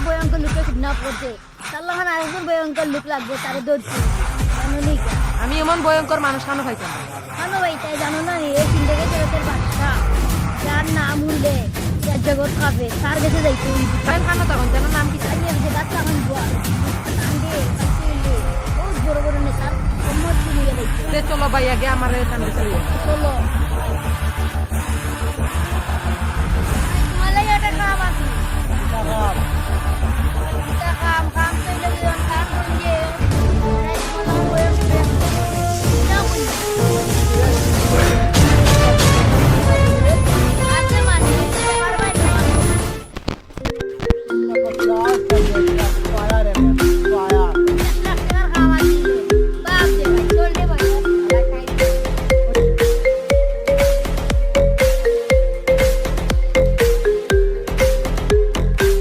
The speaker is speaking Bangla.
ভয়ঙ্কর লোককে কিডন্যাপ করছে সাল্লাহান আরেকজন ভয়ঙ্কর লোক লাগবে তারে ধরছে জানো নি আমি এমন ভয়ঙ্কর মানুষ কেন পাইতাম না? জানো ভাই তাই জানো না এই সিন্ধেকে জগতের বাদশা যার নাম উঠলে যার জগৎ কাঁপে তার কাছে যাইতে কেন খানো তখন যেন নাম কি? আমি এক জায়গা তখন সঙ্গে বহুত বড় বড় নেতার সম্মত নিয়ে যাইতে চলো ভাই আগে আমার এখানে চলো